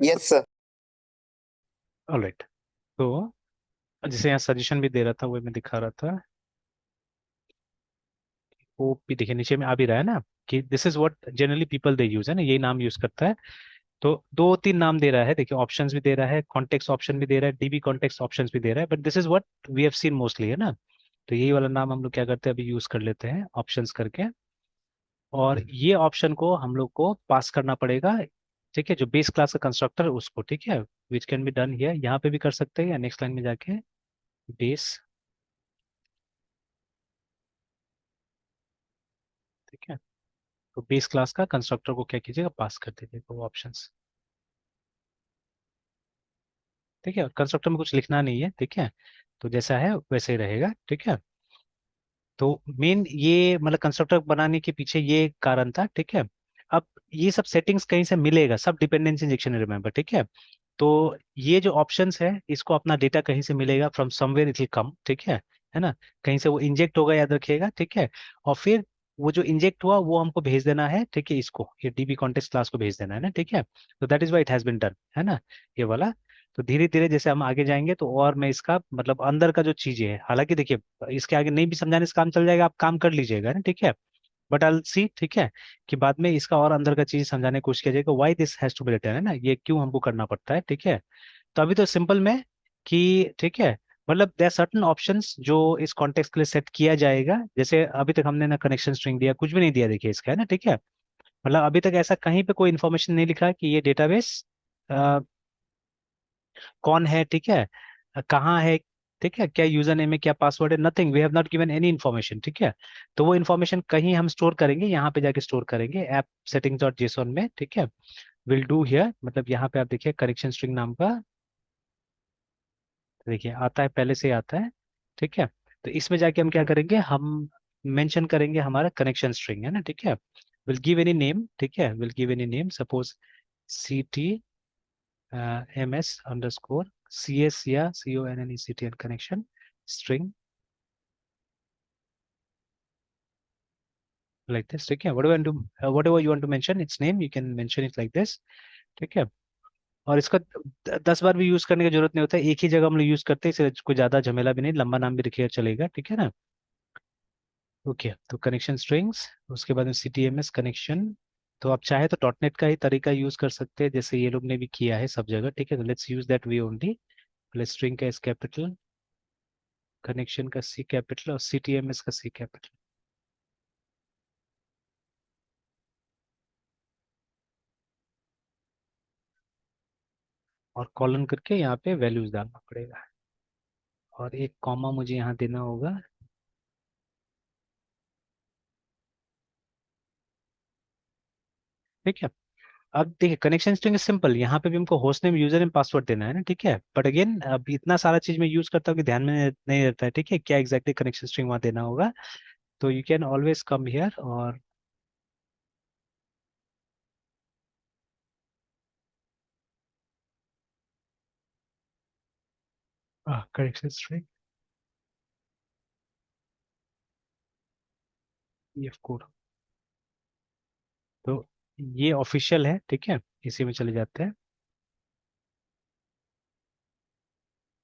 Yes sir. Alright. तो जैसे यहाँ सजेशन भी दे रहा था, वो मैं दिखा रहा था, वो भी देखिए नीचे में आ भी रहा है ना कि this is what generally people they use, है ना, यही नाम यूज करता है। तो दो तीन नाम दे रहा है, देखिए ऑप्शंस भी दे रहा है, कॉन्टेक्स्ट ऑप्शन भी दे रहा है, डीबी कॉन्टेक्स्ट ऑप्शंस भी दे रहा है, but this is what we have seen mostly, है ना। तो यही वाला नाम हम लोग क्या करते हैं, अभी यूज कर लेते हैं ऑप्शंस करके। और ये ऑप्शन को हम लोग को पास करना पड़ेगा, ठीक है, जो बेस क्लास का कंस्ट्रक्टर है उसको, ठीक है, which can be done here, यहाँ पे भी कर सकते हैं या नेक्स्ट लाइन में जाके बेस, ठीक है। तो बेस क्लास का कंस्ट्रक्टर को क्या कीजिएगा, पास कर दीजिएगा वो ऑप्शंस, ठीक है। कंस्ट्रक्टर में कुछ लिखना नहीं है, ठीक है, तो जैसा है वैसे ही रहेगा, ठीक है। तो मेन ये मतलब कंस्ट्रक्टर बनाने के पीछे ये कारण था, ठीक है। अब ये सब सेटिंग्स कहीं से मिलेगा, सब डिपेंडेंसी इंजेक्शन, रिमेंबर, ठीक है। तो ये जो ऑप्शंस है, इसको अपना डेटा कहीं से मिलेगा, from somewhere it will come, ठीक है ना। कहीं से वो इंजेक्ट होगा, याद रखिएगा, ठीक है। और फिर वो जो इंजेक्ट हुआ वो हमको भेज देना है, ठीक है, इसको ये डीबी कॉन्टेक्स्ट क्लास को भेज देना है ना, ठीक है। तो that is why it has been done, है ना, ये वाला। तो धीरे धीरे जैसे हम आगे जाएंगे तो और मैं इसका मतलब अंदर का जो चीजें है, हालांकि देखिए इसके आगे नहीं भी समझाने से काम चल जाएगा, आप काम कर लीजिएगा ना, ठीक है। बट आई सी, ठीक है, कि बाद में इसका और अंदर का चीज समझाने की कोशिश किया जाएगा, why this has to be written, है ना, ये क्यों हमको करना पड़ता है, ठीक है। तो अभी तो सिंपल में कि ठीक है, मतलब देयर सर्टन ऑप्शंस जो इस कॉन्टेक्स्ट के लिए सेट किया जाएगा, जैसे अभी तक हमने ना कनेक्शन स्ट्रिंग दिया, कुछ भी नहीं दिया, देखिए इसका, है ना, ठीक है। मतलब अभी तक ऐसा कहीं पे कोई इन्फॉर्मेशन नहीं लिखा कि ये डेटाबेस कौन है, ठीक है, कहाँ है, ठीक है, क्या यूजर नेम है, क्या पासवर्ड है, nothing, we have not given any information, ठीक है। तो वो इन्फॉर्मेशन कहीं हम स्टोर करेंगे, यहाँ पे जाके स्टोर करेंगे ऐप सेटिंग्स डॉट जेसोन में, ठीक है। विल डू हियर, मतलब यहाँ पे आप देखिए कनेक्शन स्ट्रिंग नाम का, देखिए आता है, पहले से ही आता है, ठीक है। तो इसमें जाके हम क्या करेंगे, हम मेंशन करेंगे हमारा कनेक्शन स्ट्रिंग, है ना, ठीक है। विल गिव एनी नेम, ठीक है, will give any name, suppose ct ms _ cs या connect connection string like this, ठीक है। whatever you want to mention its name, you can mention it like this, ठीक है। और इसका 10 बार भी यूज करने की जरूरत नहीं होता है, एक ही जगह हम लोग यूज करते हैं, इससे कोई ज्यादा झमेला भी नहीं, लंबा नाम भी रखिएगा चलेगा, ठीक है ना। ओके, तो कनेक्शन स्ट्रिंग्स, उसके बाद में ctms कनेक्शन। तो आप चाहे तो डॉटनेट का ही तरीका यूज कर सकते हैं, जैसे ये लोग ने भी किया है सब जगह, ठीक है। तो let's use that way only, पहले स्ट्रिंग का एस कैपिटल, कनेक्शन का सी कैपिटल और ctms का सी कैपिटल, और कॉलन करके यहाँ पे वैल्यूज डालना पड़ेगा, और एक कॉमा मुझे यहाँ देना होगा, ठीक है। अब देखिए कनेक्शन स्ट्रिंग सिंपल, यहाँ पे भी हमको host name, user name, password देना है ना, ठीक है। बट अगेन अब इतना सारा चीज मैं यूज करता हूँ कि ध्यान में नहीं रहता है, ठीक है, क्या एग्जैक्टली कनेक्शन स्ट्रिंग वहाँ देना होगा। तो you can always come here और कनेक्शन स्ट्रिंग ये कोड। तो ये ऑफिशियल है, ठीक है, इसी में चले जाते हैं।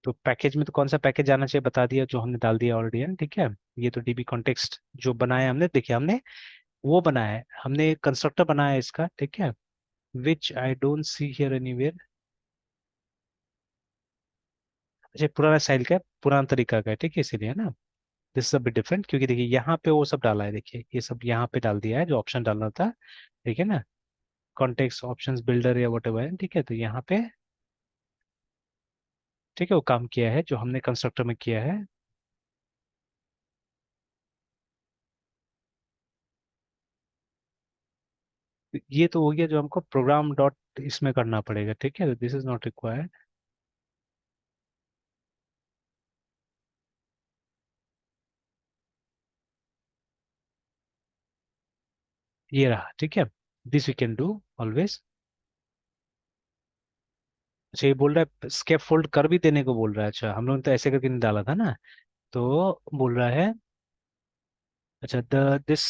तो पैकेज में तो कौन सा पैकेज आना चाहिए बता दिया, जो हमने डाल दिया ऑलरेडी, है, ठीक है। ये तो डीबी कॉन्टेक्स्ट जो बनाया हमने, देखिए हमने वो बनाया है, हमने कंस्ट्रक्टर बनाया है इसका, ठीक है, which I don't see here anywhere. अच्छा पुराना स्टाइल का है, पुराना तरीका का है, ठीक है, इसीलिए, है ना। This is a bit different, क्योंकि देखिए यहाँ पे वो सब डाला है, देखिए ये सब यहाँ पे डाल दिया है जो ऑप्शन डालना था, ठीक है ना, कॉन्टेक्स्ट ऑप्शंस बिल्डर या वट एवर, ठीक है। तो यहाँ पे ठीक है वो काम किया है जो हमने कंस्ट्रक्टर में किया है। ये तो हो गया जो हमको प्रोग्राम डॉट इसमें करना पड़ेगा, ठीक है, दिस इज नॉट रिक्वायर्ड। ये रहा, ठीक है, this we can do always. अच्छा ये बोल रहा है स्केप फोल्ड कर भी देने को बोल रहा है, अच्छा हम लोग ने तो ऐसे करके नहीं डाला था ना। तो बोल रहा है अच्छा, the this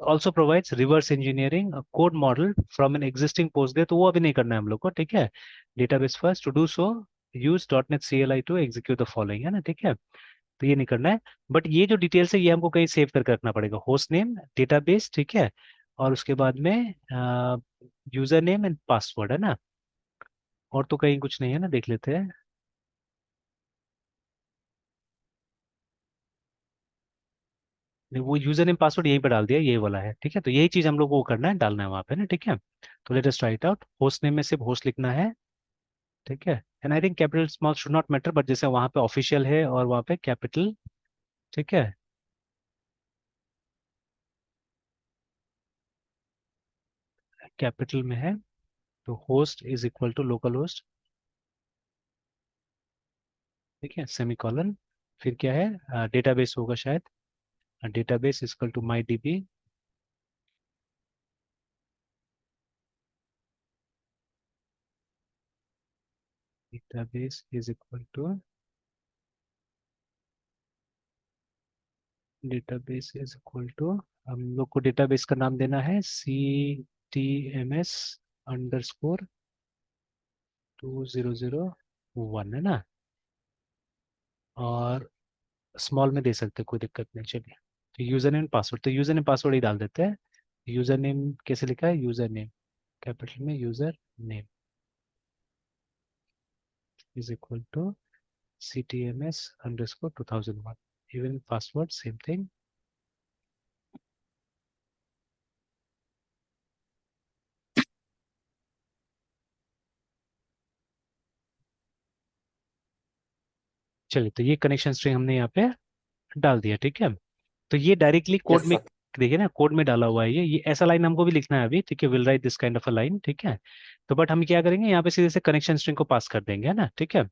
also provides reverse engineering code model from an existing Postgre, तो वो अभी नहीं करना है हम लोग को, ठीक है। Database first, to do so use dot net C L I to execute the following, है ना, ठीक है। तो ये नहीं करना है, बट ये जो डिटेल्स है ये हमको कहीं सेव करके रखना पड़ेगा, होस्ट नेम, डेटाबेस, ठीक है। और उसके बाद में यूजर नेम एंड पासवर्ड, है ना। और तो कहीं कुछ नहीं है ना, देख लेते हैं। नहीं, वो यूजर नेम पासवर्ड यहीं पर डाल दिया, ये वाला है, ठीक है। तो यही चीज हम लोग को करना है, डालना है वहाँ पे ना, ठीक है। तो let us try it out. Host name में सिर्फ होस्ट लिखना है, ठीक है। And I think capital small should not matter, but जैसे वहाँ पे ऑफिशियल है और वहाँ पे कैपिटल, ठीक है। कैपिटल में है, तो host is equal to local host, ठीक है, सेमी कॉलन। फिर क्या है, डेटाबेस होगा शायद, database is equal to my DB, database is equal to, database is equal to, हम लोग को डेटाबेस का नाम देना है CTMS _2001, है ना। और स्मॉल में दे सकते हैं, कोई दिक्कत नहीं, चलिए। तो यूजर नेम पासवर्ड, तो यूजर नेम पासवर्ड ही डाल देते हैं। यूजर नेम कैसे लिखा है, यूजर नेम कैपिटल में, user name is equal to CTMS _2001, even password same thing. चलिए, तो ये कनेक्शन स्ट्रिंग हमने यहाँ पे डाल दिया, ठीक है। तो ये डायरेक्टली कोड यस में, सर। देखिए ना, कोड में डाला हुआ है ये ऐसा लाइन हमको भी लिखना है अभी, ठीक है। Will write this kind of a line, ठीक है। तो बट हम क्या करेंगे, यहाँ पे सीधे से कनेक्शन स्ट्रिंग को पास कर देंगे, है ना, ठीक है।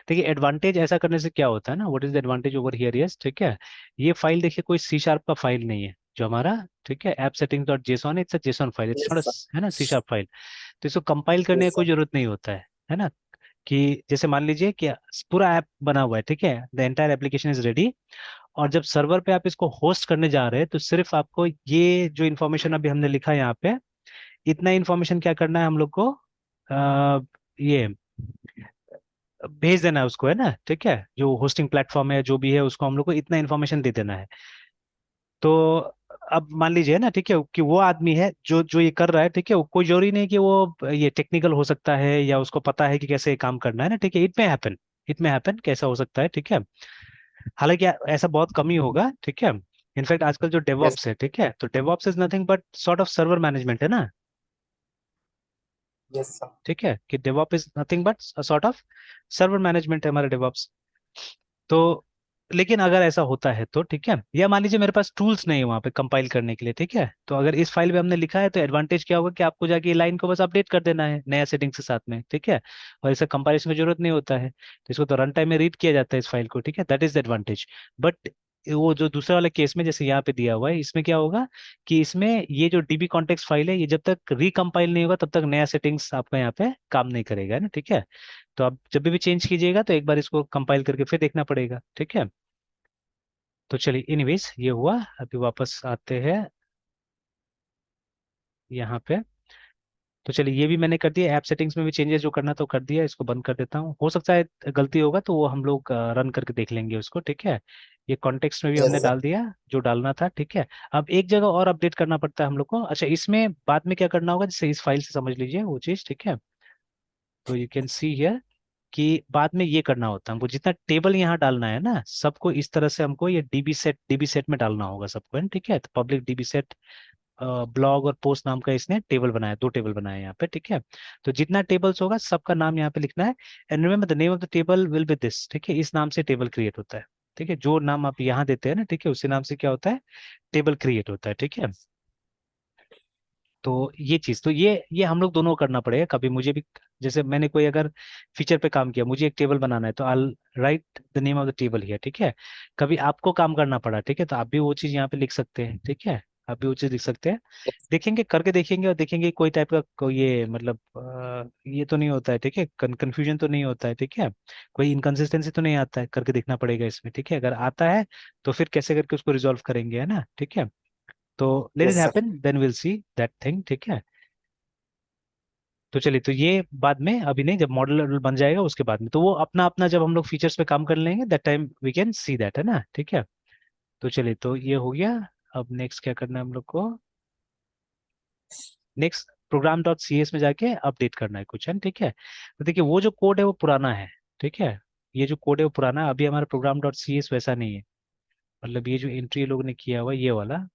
देखिए, एडवांटेज ऐसा करने से क्या होता है ना, what is the advantage over here, yes, ठीक है। ये फाइल देखिए कोई सी शार्प का फाइल नहीं है जो हमारा, ठीक है, app settings dot JSON, it's a JSON file, it's yes not, sir. है ना, सी शार्प फाइल। तो इसको कंपाइल करने की यस कोई सर। जरूरत नहीं होता है ना। कि जैसे मान लीजिए कि पूरा ऐप बना हुआ है, ठीक है, the entire application is ready, और जब सर्वर पे आप इसको होस्ट करने जा रहे हैं, तो सिर्फ आपको ये जो इन्फॉर्मेशन अभी हमने लिखा है यहाँ पे, इतना इन्फॉर्मेशन क्या करना है हम लोग को, ये भेज देना है उसको, है ना, ठीक है। जो होस्टिंग प्लेटफॉर्म है जो भी है, उसको हम लोग को इतना इन्फॉर्मेशन दे देना है। तो अब मान लीजिए ना, ठीक है, कि वो आदमी है जो जो ये कर रहा है, ठीक है, वो कोई जरूरी नहीं कि वो ये टेक्निकल हो सकता है या उसको पता है कि कैसे ये काम करना है ना, ठीक है। इट में हैपन कैसा हो सकता है, ठीक है। हालांकि ऐसा बहुत कम ही होगा, ठीक है। इनफैक्ट आजकल जो यस। डेवऑप्स है, ठीक है, तो DevOps is nothing but sort of server management, है ना, यस सर। ठीक है। कि DevOp is nothing but sort of server management है हमारा डेवऑप्स। तो लेकिन अगर ऐसा होता है तो, ठीक है, या मान लीजिए मेरे पास टूल्स नहीं है वहाँ पे कंपाइल करने के लिए, ठीक है, तो अगर इस फाइल में हमने लिखा है, तो एडवांटेज क्या होगा कि आपको जाके लाइन को बस अपडेट कर देना है नया सेटिंग्स के साथ में, ठीक है। और इसे कंपाइलेशन की जरूरत नहीं होता है, तो इसको तो रन टाइम में रीड किया जाता है इस फाइल को, ठीक है, that is the advantage. But वो जो दूसरे वाले केस में जैसे यहाँ पे दिया हुआ है, इसमें क्या होगा कि इसमें ये जो डीबी कॉन्टेक्स्ट फाइल है, ये जब तक रिकम्पाइल नहीं होगा तब तक नया सेटिंग्स आपका यहाँ पे काम नहीं करेगा, है ना, ठीक है। तो आप जब भी चेंज कीजिएगा तो एक बार इसको कंपाइल करके फिर देखना पड़ेगा, ठीक है। तो चलिए, एनीवेज ये हुआ, अभी वापस आते हैं यहाँ पे। तो चलिए, ये भी मैंने कर दिया, ऐप सेटिंग्स में भी चेंजेस जो करना तो कर दिया, इसको बंद कर देता हूँ। हो सकता है गलती होगा तो वो हम लोग रन करके देख लेंगे उसको, ठीक है। ये कॉन्टेक्स्ट में भी यस हमने सर। डाल दिया जो डालना था, ठीक है। अब एक जगह और अपडेट करना पड़ता है हम लोग को, अच्छा, इसमें बाद में क्या करना होगा, जैसे इस फाइल से समझ लीजिए वो चीज़, ठीक है। तो यू कैन सी हियर कि बाद में ये करना होता है हमको, जितना टेबल यहाँ डालना है ना सबको, इस तरह से हमको ये डीबी सेट में डालना होगा सबको, है ना, ठीक है। तो पब्लिक डीबी सेट ब्लॉग और पोस्ट नाम का इसने टेबल बनाया, दो टेबल बनाए यहाँ पे, ठीक है। तो जितना टेबल्स होगा सबका नाम यहाँ पे लिखना है, and remember the name of the table will be this, ठीक है। इस नाम से टेबल क्रिएट होता है, ठीक है। जो नाम आप यहाँ देते हैं ना, ठीक है, उसी नाम से क्या होता है, टेबल क्रिएट होता है, ठीक है। तो ये चीज, तो ये हम लोग दोनों करना पड़ेगा कभी, मुझे भी, जैसे मैंने कोई अगर फीचर पे काम किया, मुझे एक टेबल बनाना है, तो I write the name of the table here, ठीक है। कभी आपको काम करना पड़ा, ठीक है, तो आप भी वो चीज यहाँ पे लिख सकते हैं, ठीक है। आप भी वो चीज़ लिख सकते हैं। देखेंगे, करके देखेंगे और देखेंगे कोई टाइप का कोई ये मतलब ये तो नहीं होता है, ठीक है, कंफ्यूजन तो नहीं होता है, ठीक है, कोई इनकन्सिस्टेंसी तो नहीं आता है, करके देखना पड़ेगा इसमें, ठीक है, अगर आता है तो फिर कैसे करके उसको रिजॉल्व करेंगे, है ना, ठीक है। तो let it yes sir. Happen then will see that thing, ठीक है। तो चलिए, तो ये बाद में, अभी नहीं, जब मॉडल बन जाएगा उसके बाद में, तो वो अपना अपना जब हम लोग फीचर्स पे काम कर लेंगे that time we can see that, है ना, ठीक है। तो चलिए, तो ये हो गया। अब नेक्स्ट क्या करना है हम लोग को? Next program dot C S में जाके अपडेट करना है कुछ, है, ठीक है। तो देखिए, वो जो कोड है वो पुराना है, ठीक है, ये जो कोड है वो पुराना है, अभी हमारा प्रोग्राम डॉट सी एस वैसा नहीं है। मतलब ये जो एंट्री लोगों ने किया हुआ है, ये वाला,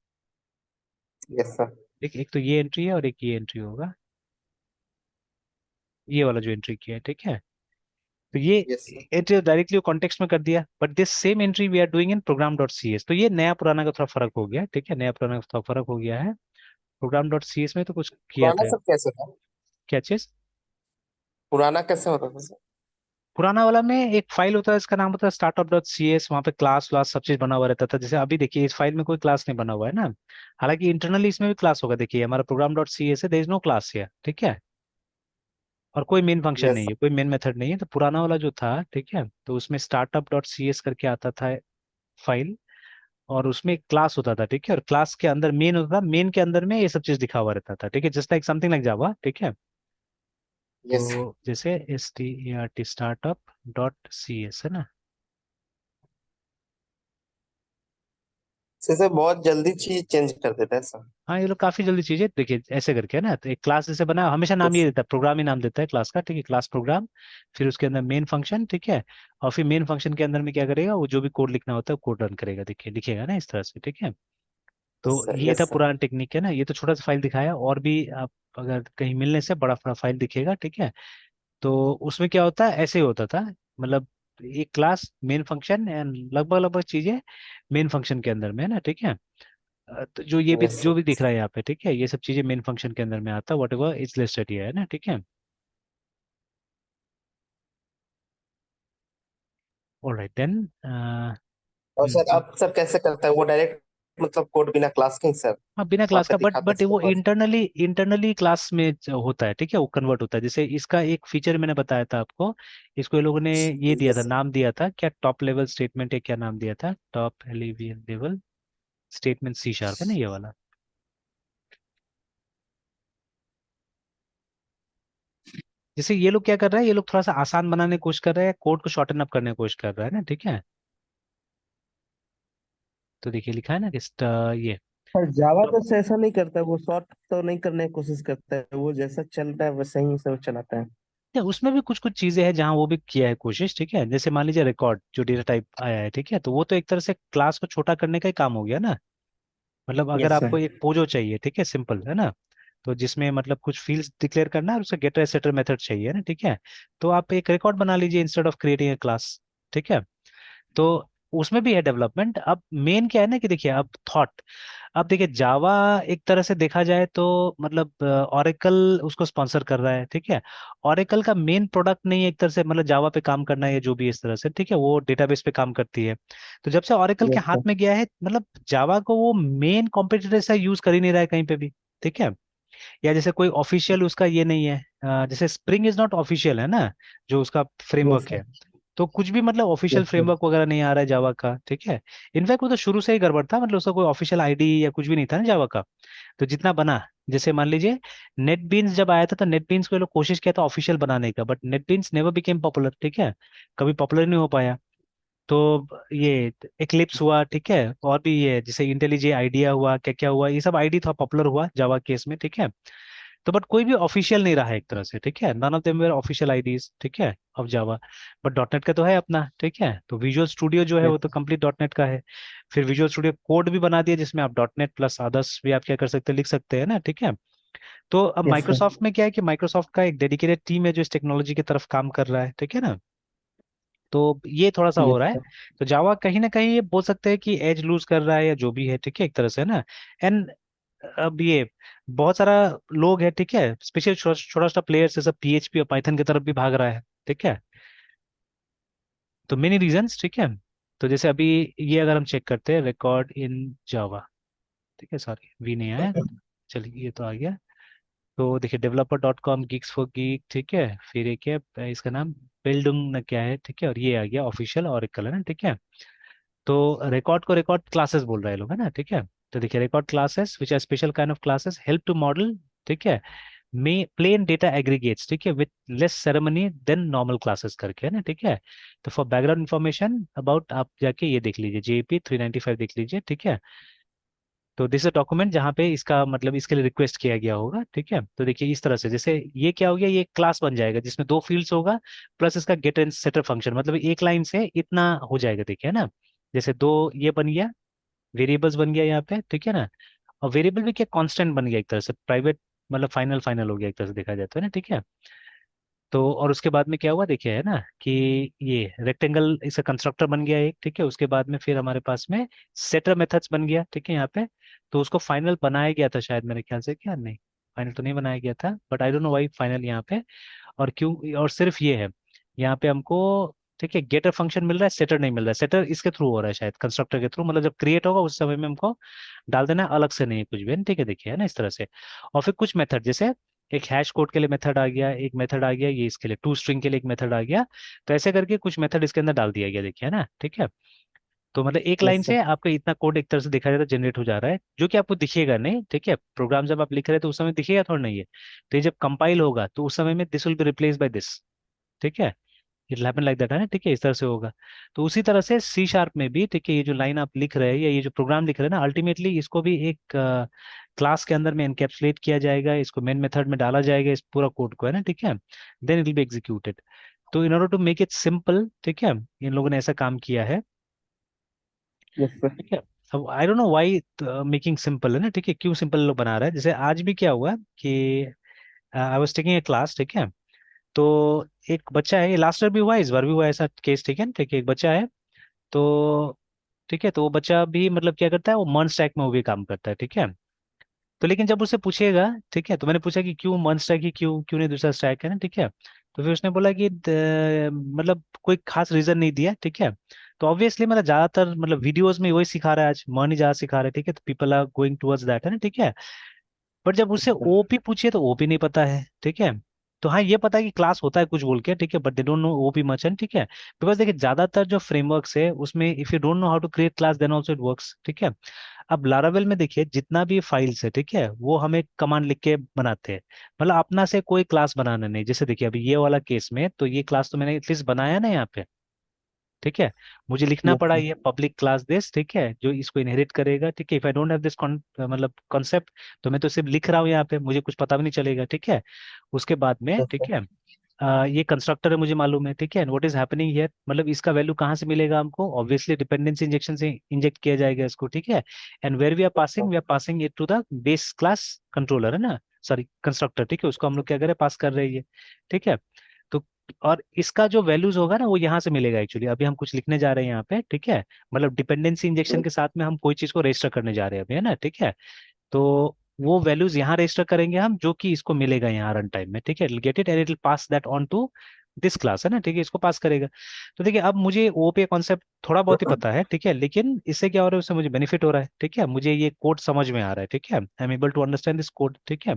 यस सर। एक एक तो ये एंट्री है और एक ये एंट्री होगा, ये वाला जो एंट्री किया है, ठीक है। तो ये yes sir. Entry directly context में कर दिया, but this same entry we are doing in program dot C S, तो ये नया पुराना का थोड़ा फर्क हो गया, ठीक है, नया पुराना का थोड़ा फर्क हो गया है। प्रोग्राम डॉट सी एस में तो कुछ किया पुराना था, सब कैसे था? क्या चीज? पुराना कैसे होता था सर? पुराना वाला में एक फाइल होता है, इसका नाम होता है स्टार्टअप डॉट सी एस, वहाँ पे क्लास व्लास सब चीज बना हुआ रहता था। जैसे अभी देखिए, इस फाइल में कोई क्लास नहीं बना हुआ है ना, हालांकि इंटरनली इसमें भी क्लास होगा। देखिए, हमारा प्रोग्राम डॉट सी एस है, there is no class here, ठीक है, और कोई मेन फंक्शन यस नहीं सर। है, कोई मेन मेथड नहीं है। तो पुराना वाला जो था, ठीक है, तो उसमें स्टार्टअप डॉट सी एस करके आता था फाइल, और उसमें एक क्लास होता था, ठीक है, और क्लास के अंदर मेन होता था, मेन के अंदर में ये सब चीज दिखा हुआ रहता था, ठीक है, just like something like Java, ठीक है। तो यस सर। जैसे S T A R T startup dot C S, है ना। सर बहुत जल्दी चीज चेंज कर देता है सर। हाँ, ये लोग काफी जल्दी चीजें, देखिए ऐसे करके है ना, तो एक क्लास जैसे बना, हमेशा नाम ये यस देता है, प्रोग्राम ही नाम देता है क्लास का, ठीक है, क्लास प्रोग्राम, फिर उसके अंदर मेन फंक्शन, ठीक है, और फिर मेन फंक्शन के अंदर में क्या करेगा, वो जो भी कोड लिखना होता है कोड रन करेगा, देखिए लिखेगा ना इस तरह से, ठीक है। तो सर। ये था यस सर। पुराना टेक्निक, है ना, ये तो छोटा सा फाइल दिखाया, और भी आप अगर कहीं मिलने से बड़ा बड़ा फाइल दिखेगा, ठीक है। तो उसमें क्या होता है, ऐसे ही होता था, मतलब एक क्लास मेन फंक्शन एंड लगभग लगभग चीजें मेन फंक्शन के अंदर में है ना, ठीक है। तो जो ये भी यस जो सर। भी दिख रहा है यहाँ पे, ठीक है, ये सब चीजें मेन फंक्शन के अंदर में आता है, what ever is listed here, है ना, ठीक है। ऑलराइट देन, और सर अब सर कैसे करता है वो डायरेक्ट, मतलब कोड बिना क्लास के ही सर हाँ, बिना वहाँ क्लास पे का, बट दिखाता है बट वो सुपर। इंटरनली क्लास में होता है, ठीक है, वो कन्वर्ट होता है। जैसे इसका एक फीचर मैंने बताया था आपको, इसको ये लोगों ने ये दिया था, यस नाम दिया था क्या, टॉप लेवल स्टेटमेंट है, क्या नाम दिया था, top level statement C sharp, है ना, ये वाला। जैसे ये लोग क्या कर रहा है, ये लोग थोड़ा सा आसान बनाने की कोशिश कर रहे हैं, कोड को शॉर्टन अप करने की कोशिश कर रहा है ना, ठीक है। तो देखिए, लिखा है ना कि ये पर जावा तो, तो से ऐसा नहीं करता, वो शॉर्ट तो नहीं करने की कोशिश करता है, वो जैसा चल रहा है वैसा ही सब चलाता है। या उसमें भी कुछ कुछ चीजें हैं जहाँ वो भी किया है कोशिश, ठीक है, जैसे मान लीजिए रिकॉर्ड जो डेटा टाइप आया है, ठीक है, तो वो तो एक तरह से क्लास को छोटा करने का ही काम हो गया ना। मतलब अगर यस आपको सर। एक पोजो चाहिए, ठीक है, सिंपल, है ना, तो जिसमें मतलब कुछ फील्ड्स डिक्लेयर करना है और उसका गेटर सेटर मेथड चाहिए ना, ठीक है, तो आप एक रिकॉर्ड बना लीजिए instead of creating a class, ठीक है। तो उसमें भी है डेवलपमेंट। अब मेन क्या है ना कि देखिए, अब थॉट, अब देखिए जावा एक तरह से देखा जाए तो मतलब ऑरेकल उसको स्पॉन्सर कर रहा है, ठीक है। ऑरेकल का मेन प्रोडक्ट नहीं है एक तरह से, मतलब जावा पे काम करना है या जो भी इस तरह से, ठीक है, वो डेटाबेस पे काम करती है। तो जब से ऑरेकल के यस हाथ सर। में गया है, मतलब जावा को वो मेन कॉम्पिटिटर से यूज कर ही नहीं रहा है कहीं पे भी, ठीक है। या जैसे कोई ऑफिशियल उसका ये नहीं है, जैसे स्प्रिंग इज नॉट ऑफिशियल, है ना, जो उसका यस फ्रेमवर्क है। सर। तो कुछ भी मतलब ऑफिशियल यस सर। फ्रेमवर्क वगैरह नहीं आ रहा है जावा का, ठीक है। इनफैक्ट वो तो शुरू से ही गड़बड़ था, मतलब उसका कोई ऑफिशियल आईडी या कुछ भी नहीं था ना जावा का। तो जितना बना, जैसे मान लीजिए नेट बीन्स जब आया था, तो नेट बीन्स को ये लोग कोशिश किया था ऑफिशियल बनाने का, but net beans never became popular, ठीक है, कभी पॉपुलर नहीं हो पाया। तो ये एक्लिप्स हुआ, ठीक है, और भी ये जैसे इंटेलिजे आइडिया हुआ, क्या क्या हुआ, ये सब आईडी था पॉपुलर हुआ जावा केस में, ठीक है। तो बट कोई भी ऑफिशियल नहीं रहा है एक तरह से, ठीक है, none of them were official IDs, ठीक है, of Java. But dot net का तो है अपना, ठीक है, तो विजुअल स्टूडियो जो है वो यस तो कंप्लीट डॉट नेट का है। फिर विजुअल स्टूडियो कोड भी बना दिया जिसमें आप डॉट नेट प्लस अदर्स भी आप क्या कर सकते हैं, लिख सकते हैं ना, ठीक है। तो अब सर। माइक्रोसॉफ्ट में क्या है कि माइक्रोसॉफ्ट का एक डेडिकेटेड टीम है जो इस टेक्नोलॉजी की तरफ काम कर रहा है, ठीक है ना। तो ये थोड़ा सा हो यस रहा है। सर। तो जावा कहीं ना कहीं ये बोल सकते हैं कि एज लूज कर रहा है या जो भी है, ठीक है, एक तरह से ना। एंड अब ये बहुत सारा लोग है, ठीक है, स्पेशल छोटा छोटा सा प्लेयर्स सब पीएचपी और पाइथन की तरफ भी भाग रहा है, ठीक है। तो मेनी रीजंस, ठीक है। तो जैसे अभी ये अगर हम चेक करते हैं रिकॉर्ड इन जावा, ठीक है, सॉरी वी नहीं आया, चलिए ये तो आ गया। तो देखिए developer.com, गिग्स फॉर गीक, ठीक है, फिर एक है इसका नाम बिल्डुंग न क्या है, ठीक है, और ये आ गया ऑफिशियल ओरेकल है ना, ठीक है। तो रिकॉर्ड को रिकॉर्ड क्लासेस बोल रहे हैं लोग, है ना, ठीक है। तो देखिए record classes which are special kind of classes help to model, ठीक है, में प्लेन डेटा एग्रीगेट्स, ठीक है, with less ceremony than normal classes करके, है ना, ठीक है। तो फॉर बैकग्राउंड इन्फॉर्मेशन अबाउट आप जाके ये देख लीजिए, जेपी 395 देख लीजिए, ठीक है। तो दिस इज डॉक्यूमेंट जहाँ पे इसका मतलब इसके लिए रिक्वेस्ट किया गया होगा, ठीक है। तो देखिए इस तरह से, जैसे ये क्या हो गया, ये क्लास बन जाएगा जिसमें दो फील्ड्स होगा प्लस इसका गेट एंड सेटर फंक्शन, मतलब एक लाइन से इतना हो जाएगा, देखिए है ना। जैसे दो ये बन गया, वेरिएबल्स बन गया यहाँ पे, ठीक है ना। और वेरिएबल भी क्या कांस्टेंट बन गया एक तरह से, प्राइवेट मतलब फाइनल फाइनल हो गया एक तरह से देखा जाए तो, है ना, ठीक है। तो और उसके बाद में क्या हुआ देखिए, है ना, कि ये रेक्टेंगल इसका कंस्ट्रक्टर बन गया एक, ठीक है। उसके बाद में फिर हमारे पास में सेटर मेथड्स बन गया, ठीक है, यहाँ पे। तो उसको फाइनल बनाया गया था शायद मेरे ख्याल से, क्या नहीं, फाइनल तो नहीं बनाया गया था, but I don't know why final यहाँ पे। और क्यों, और सिर्फ ये है यहाँ पे हमको, ठीक है, गेटर फंक्शन मिल रहा है, सेटर नहीं मिल रहा है। सेटर इसके थ्रू हो रहा है शायद, कंस्ट्रक्टर के थ्रू, मतलब जब क्रिएट होगा उस समय में हमको डाल देना है, अलग से नहीं है कुछ भी, है ना, ठीक है, देखिए है ना इस तरह से। और फिर कुछ मेथड, जैसे एक हैश कोड के लिए मेथड आ गया, एक मेथड आ गया ये इसके लिए, टू स्ट्रिंग के लिए एक मेथड आ गया। तो ऐसे करके कुछ मेथड इसके अंदर डाल दिया गया, देखिए है ना, ठीक है। तो मतलब एक लाइन यस सर। से आपका इतना कोड एक तरह से देखा जाए तो जनरेट हो जा रहा है, जो कि आपको दिखेगा नहीं, ठीक है, प्रोग्राम जब आप लिख रहे हैं तो उस समय दिखेगा थोड़ा नहीं है। तो ये जब कंपाइल होगा तो उस समय में this will be replace by this, ठीक है। इट हैपन लाइक दैट, है ना, ठीक है, इस तरह से होगा। तो उसी तरह से सी शार्प में भी, ठीक है, ये जो लाइन आप लिख रहे हैं या ये जो प्रोग्राम लिख रहे हैं ना, अल्टीमेटली इसको भी एक क्लास के अंदर में एनकैप्सुलेट किया जाएगा, इसको मेन मेथड में डाला जाएगा इस पूरा कोड को, है ना, ठीक है। Then it will be executed. तो in order to make it simple, ठीक है, इन लोगों ने ऐसा काम किया है, यस सर। ठीक है। अब I don't know why making simple, है ना, ठीक है, क्यों सिंपल लोग बना रहा है। जैसे आज भी क्या हुआ कि I was taking a class, ठीक है। तो एक बच्चा है, ये लास्ट ईयर भी हुआ है, इस बार भी हुआ है ऐसा केस, ठीक है, ठीक है, एक बच्चा है। तो ठीक है, तो वो बच्चा भी मतलब क्या करता है, वो मर्न स्टैक में वो भी काम करता है, ठीक है। तो लेकिन जब उससे पूछेगा, ठीक है, तो मैंने पूछा कि क्यों मर्न स्टैक ही, क्यों क्यों नहीं दूसरा स्टैक है ना, ठीक है। तो फिर उसने बोला कि मतलब कोई खास रीजन नहीं दिया, ठीक है। तो ऑब्वियसली मतलब ज्यादातर मतलब वीडियोस में वही सिखा रहा है, आज मर्न ही ज्यादा सिखा रहा है, ठीक है, तो people are going towards that, है ना, ठीक है। बट जब उससे ओपी पूछिए तो ओपी नहीं पता है, ठीक है। तो हाँ ये पता है कि क्लास होता है कुछ बोल के, ठीक है, but they don't know OOP much, and ठीक है। बिकॉज देखिए ज्यादातर जो फ्रेमवर्क्स है उसमें if you don't know how to create class then also it works, ठीक है। अब लारावेल में देखिए जितना भी फाइल्स है, ठीक है, वो हमें कमांड लिख के बनाते हैं, मतलब अपना से कोई क्लास बनाना नहीं। जैसे देखिए अभी ये वाला केस में तो ये क्लास तो मैंने एटलीस्ट बनाया ना यहाँ पे, ठीक है। मुझे लिखना यस पड़ा सर। ये पब्लिक क्लास दिस, ठीक है, जो इसको इनहेरिट करेगा, ठीक है। If I don't have this मतलब कॉन्सेप्ट, तो मैं तो सिर्फ लिख रहा हूँ यहाँ पे, मुझे कुछ पता भी नहीं चलेगा, ठीक है। उसके बाद में, यस ठीक सर। है, ये कंस्ट्रक्टर है मुझे मालूम है, ठीक है, व्हाट इज हैपनिंग हियर, मतलब इसका वैल्यू कहाँ से मिलेगा हमको, ऑब्वियसली डिपेंडेंसी इंजेक्शन से इंजेक्ट किया जाएगा इसको, ठीक है। And where we are passing it to the base class controller, है ना, सॉरी कंस्ट्रक्टर, ठीक है, उसको हम लोग क्या करें, पास कर रहे हैं ये, ठीक है। तो और इसका जो वैल्यूज होगा ना वो यहाँ से मिलेगा एक्चुअली, अभी हम कुछ लिखने जा रहे हैं यहाँ पे, ठीक है। मतलब डिपेंडेंसी इंजेक्शन के साथ में हम कोई चीज को रजिस्टर करने जा रहे हैं अभी, है ना, ठीक है। तो वो वैल्यूज यहाँ रजिस्टर करेंगे हम, जो कि इसको मिलेगा यहाँ रन टाइम में, ठीक है, get it and it will pass that on to this class, है ना, ठीक है, इसको पास करेगा। तो देखिए अब मुझे ओपे कॉन्सेप्ट थोड़ा बहुत ही पता है, ठीक है, लेकिन इससे क्या हो रहा है, उससे मुझे बेनिफिट हो रहा है, ठीक है, मुझे ये कोड समझ में आ रहा है, ठीक है, I am able to understand this code, ठीक है।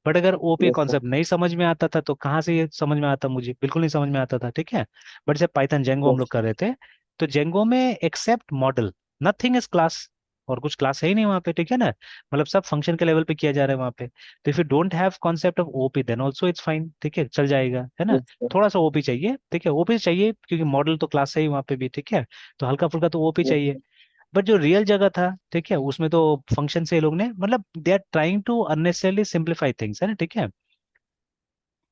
बट अगर ओपी यस सर। कॉन्सेप्ट नहीं समझ में आता था तो कहाँ से ये समझ में आता, मुझे बिल्कुल नहीं समझ में आता था, ठीक है। बट जब पाइथन जेंगो हम यस लोग कर रहे थे, तो जेंगो में except model nothing is class, और कुछ क्लास है ही नहीं वहाँ पे, ठीक है ना, मतलब सब फंक्शन के लेवल पे किया जा रहा है वहाँ पे। तो if you don't have concept of OOP then also it's fine, ठीक है, चल जाएगा, है ना। Yes sir. थोड़ा सा ओपी चाहिए, ठीक है, ओपी चाहिए क्योंकि मॉडल तो क्लास है ही वहाँ पे भी, ठीक है। तो हल्का फुल्का तो ओपी यस चाहिए। सर। बट जो रियल जगह था, ठीक है, उसमें तो फंक्शन से ये लोग ने मतलब they are trying to unnecessarily simplify things, है ना, ठीक है।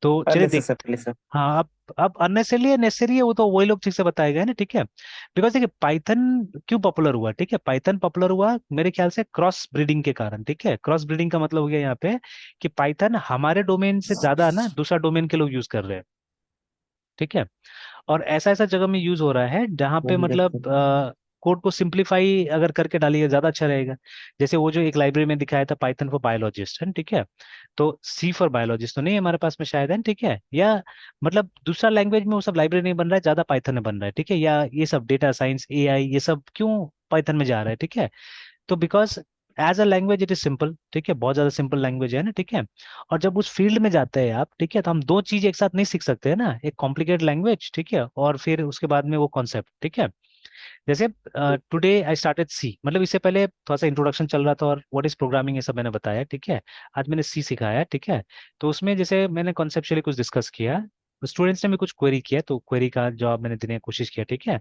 तो चलिए देख, अननेसेसरली सर। हाँ अब अननेसेसरली है नेसेसरी है वो तो वही लोग ठीक से बताएगा, है ना, ठीक है। बिकॉज देखिए पाइथन क्यों पॉपुलर हुआ, ठीक है, पाइथन पॉपुलर हुआ मेरे ख्याल से क्रॉस ब्रीडिंग के कारण, ठीक है। क्रॉस ब्रीडिंग का मतलब हो गया यहाँ पे कि पाइथन हमारे डोमेन से ज्यादा ना दूसरा डोमेन के लोग यूज कर रहे हैं, ठीक है। और ऐसा ऐसा जगह में यूज हो रहा है जहाँ पे यस मतलब सर। कोड को सिंप्लीफाई अगर करके डालिए ज्यादा अच्छा रहेगा। जैसे वो जो एक लाइब्रेरी में दिखाया था पाइथन फॉर बायोलॉजिस्ट, है ठीक है। तो सी फॉर बायोलॉजिस्ट तो नहीं है हमारे पास में शायद, है ठीक है, या मतलब दूसरा लैंग्वेज में वो सब लाइब्रेरी नहीं बन रहा है, ज्यादा पाइथन में बन रहा है, ठीक है, या ये सब डेटा साइंस एआई ये सब क्यों पाइथन में जा रहा है, ठीक है। तो because as a language it is simple, ठीक है, बहुत ज्यादा सिंपल लैंग्वेज है ना, ठीक है। और जब उस फील्ड में जाते हैं आप, ठीक है, तो हम दो चीज एक साथ नहीं सीख सकते हैं ना, एक कॉम्प्लिकेटेड लैंग्वेज, ठीक है, और फिर उसके बाद में वो कॉन्सेप्ट, ठीक है। जैसे टुडे आई स्टार्टेड सी, मतलब इससे पहले थोड़ा सा इंट्रोडक्शन चल रहा था और व्हाट इज प्रोग्रामिंग ये सब मैंने बताया, ठीक है। आज मैंने सी सिखाया, ठीक है। तो उसमें जैसे मैंने कॉन्सेप्चुअली कुछ डिस्कस किया, स्टूडेंट्स ने भी कुछ क्वेरी किया, तो क्वेरी का जवाब मैंने देने की कोशिश किया, ठीक है।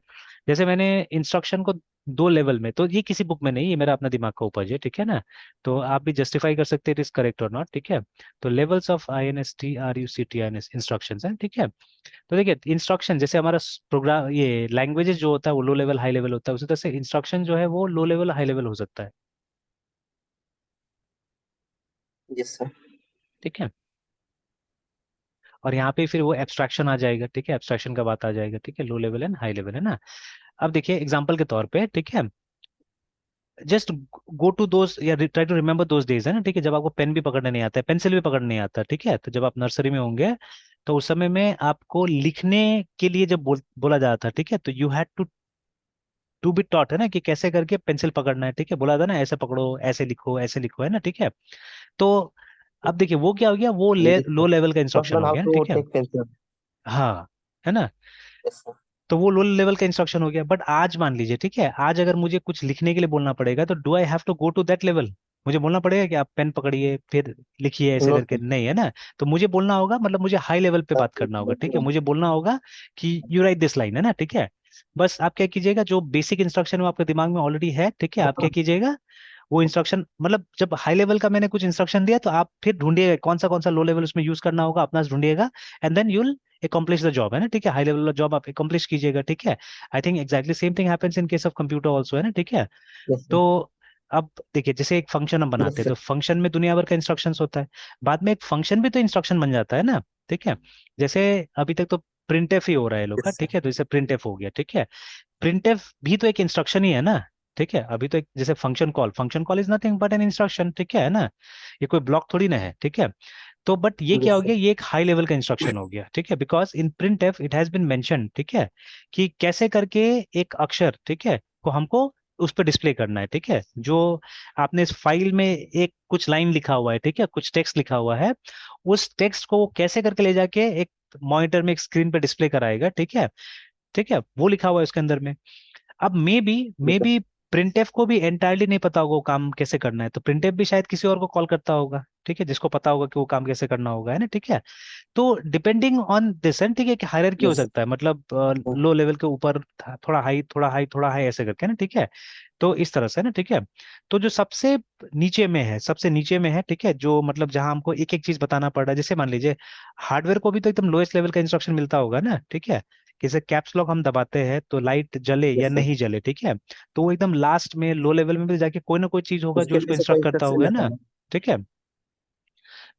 जैसे मैंने इंस्ट्रक्शन को दो लेवल में, तो ये किसी बुक में नहीं, ये मेरा अपना दिमाग का उपज है, ठीक है ना। तो आप भी जस्टिफाई कर सकते हैं इट इज करेक्ट और नॉट, ठीक है। तो लेवल्स ऑफ INSTRUCTINS इंस्ट्रक्शंस है, ठीक है। तो देखिए इंस्ट्रक्शन जैसे हमारा प्रोग्राम, ये लैंग्वेजेस जो होता है वो लो लेवल हाई लेवल होता है, उसी तरह से इंस्ट्रक्शन जो है वो लो लेवल हाई लेवल हो सकता है, यस सर। ठीक है। और यहाँ पे फिर वो एब्स्ट्रैक्शन आ जाएगा, ठीक है, एब्स्ट्रैक्शन का बात आ जाएगा, ठीक है, low level and high level, है ना। अब देखिए एग्जांपल के तौर पे, ठीक है, जस्ट गो टू दोस या try to remember those days, है ना, ठीक है, जब आपको पेन भी पकड़ने नहीं आता है, पेंसिल भी पकड़ने नहीं आता, ठीक है। तो जब आप नर्सरी में होंगे, तो उस समय में आपको लिखने के लिए जब बोला जाता था, ठीक है, तो you had to be taught, है ना, कि कैसे करके पेंसिल पकड़ना है, ठीक है, बोला था ना, ऐसे पकड़ो, ऐसे लिखो, है ना, ठीक है। तो अब देखिए वो क्या हो गया, वो यस लो सर। लेवल का फर्स्ट इंस्ट्रक्शन लर्न हो हाउ गया, टू ठीक है। Take pencil. हाँ, है ना। Yes sir. तो वो लो लेवल का इंस्ट्रक्शन हो गया, बट आज मान लीजिए, ठीक है, आज अगर मुझे कुछ लिखने के लिए बोलना पड़ेगा, तो do I have to go to that level? मुझे बोलना पड़ेगा कि आप पेन पकड़िए फिर लिखिए ऐसे नो करके, सर। नहीं, है ना। तो मुझे बोलना होगा, मतलब मुझे हाई लेवल पे बात करना होगा, ठीक है, मुझे बोलना होगा कि यू राइट दिस लाइन, है ना, ठीक है। बस आप क्या कीजिएगा, जो बेसिक इंस्ट्रक्शन वो आपके दिमाग में ऑलरेडी है, ठीक है, आप क्या कीजिएगा, वो इंस्ट्रक्शन, मतलब जब हाई लेवल का मैंने कुछ इंस्ट्रक्शन दिया, तो आप फिर ढूंढिएगा कौन सा लो लेवल उसमें यूज करना होगा, अपना से ढूंढिएगा, and then you'll accomplish the job, है ना, ठीक है, हाई लेवल का जॉब आप accomplish कीजिएगा, ठीक है। I think exactly same thing happens in case of computer also, है ना, ठीक है। Yes sir. तो अब देखिए जैसे एक फंक्शन हम बनाते यस हैं, तो सर। फंक्शन में दुनिया भर का इंस्ट्रक्शंस होता है, बाद में एक फंक्शन भी तो इंस्ट्रक्शन बन जाता है ना, ठीक है। जैसे अभी तक तो प्रिंट एफ ही हो रहा है लोग का, यस सर। ठीक है, तो जैसे प्रिंट एफ हो गया, ठीक है। प्रिंटफ भी तो एक इंस्ट्रक्शन ही है ना, ठीक है। अभी तो एक जैसे function call is nothing but an instruction, ठीक है ना। ये कोई ब्लॉक थोड़ी ना है, ठीक है। तो बट ये क्या यस हो गया, सर। ये एक हाई लेवल का इंस्ट्रक्शन हो गया, ठीक है, because in printf it has been mention, ठीक है, कि कैसे करके एक अक्षर, ठीक है, को हमको उस पर डिस्प्ले करना है, ठीक है। जो आपने इस फाइल में एक कुछ लाइन लिखा हुआ है, ठीक है, कुछ टेक्स्ट लिखा हुआ है, उस टेक्स्ट को वो कैसे करके ले जाके एक मॉनिटर में एक स्क्रीन पे डिस्प्ले कराएगा, ठीक है, ठीक है, वो लिखा हुआ है उसके अंदर में। अब मे ठीक बी प्रिंटफ को भी एंटायरली नहीं पता होगा वो काम कैसे करना है, तो प्रिंटफ भी शायद किसी और को कॉल करता होगा, ठीक है, जिसको पता होगा कि वो काम कैसे करना होगा, है ना, ठीक है। तो डिपेंडिंग ऑन दिस है, ठीक है, कि हायरार्की हो है। सकता है, मतलब लो लेवल के ऊपर थोड़ा हाई, थोड़ा हाई, थोड़ा हाई, ऐसे करके ना, ठीक है। तो इस तरह से ना, ठीक है। तो जो सबसे नीचे में है, सबसे नीचे में है, ठीक है, जो मतलब जहां हमको एक एक चीज बताना पड़ रहा है, जैसे मान लीजिए हार्डवेयर को भी तो एकदम लोएस्ट लेवल का इंस्ट्रक्शन मिलता होगा ना, ठीक है। जैसे कैप्स लॉक हम दबाते हैं तो लाइट जले या यस सर। नहीं जले, ठीक है। तो वो एकदम लास्ट में लो लेवल में भी जाके कोई ना कोई चीज होगा जो उसके उसको लिए से कोई इंस्ट्रक्ट करता इंस्ट्रक्शन होगा, है रहता ना, है। ठीक है।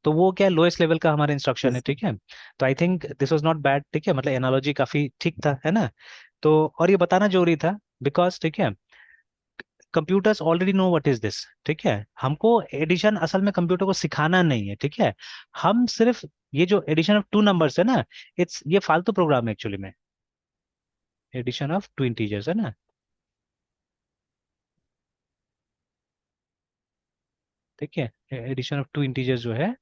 तो वो क्या लोएस्ट लेवल का हमारा इंस्ट्रक्शन है, यस सर। ठीक है। तो I think this was not bad, ठीक है, मतलब एनालॉजी काफी ठीक था, है ना। तो और ये बताना जरूरी था, बिकॉज ठीक है, computers already know what is this, ठीक है। हमको एडिशन असल में कंप्यूटर को सिखाना नहीं है, ठीक है। हम सिर्फ ये जो एडिशन ऑफ टू नंबर्स है ना, इट्स ये फालतू प्रोग्राम है एक्चुअली में, एडिशन ऑफ टू इंटीजर्स, है ना, ठीक है। एडिशन ऑफ टू इंटीजर्स जो है,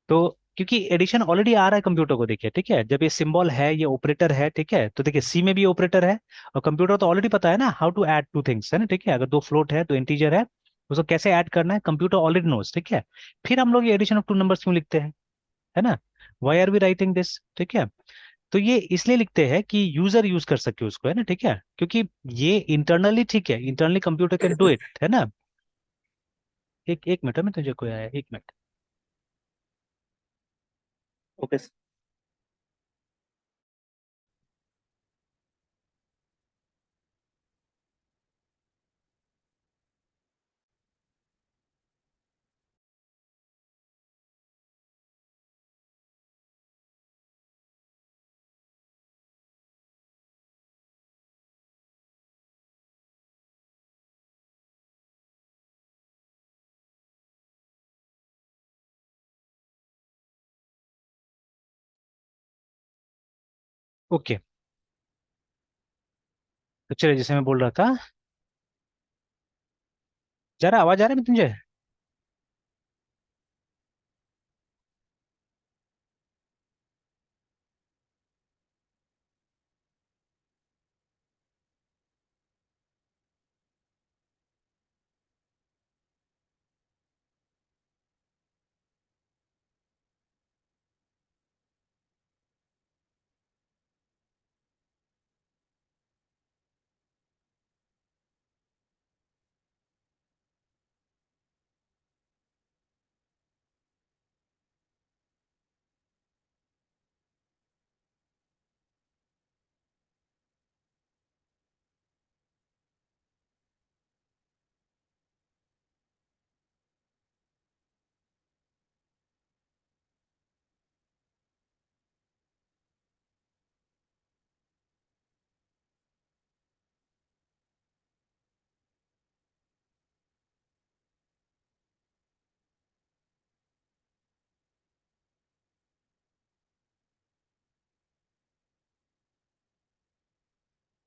तो क्योंकि एडिशन ऑलरेडी आ रहा है कंप्यूटर को, देखिए, ठीक है, जब ये सिंबल है, ये ऑपरेटर है, ठीक है, तो देखिए सी में भी ऑपरेटर है, और कंप्यूटर तो ऑलरेडी पता है ना how to add two things, है ना, ठीक है। अगर दो फ्लोट है, दो इंटीजर है, उसको कैसे ऐड करना है कंप्यूटर ऑलरेडी नोज, ठीक है। फिर हम लोग ये एडिशन ऑफ टू नंबर्स क्यों लिखते हैं, है ना, why are we writing this, ठीक है। तो ये इसलिए लिखते हैं कि यूजर यूज कर सके उसको, है ना, ठीक है, क्योंकि ये इंटरनली, ठीक है, internally computer can do it, है ना। एक एक मिनट है, मैं तुझे कोई आया, एक मिनट। ओके। ओके, तो चलिए जैसे मैं बोल रहा था, जरा आवाज आ रहा है तुझे?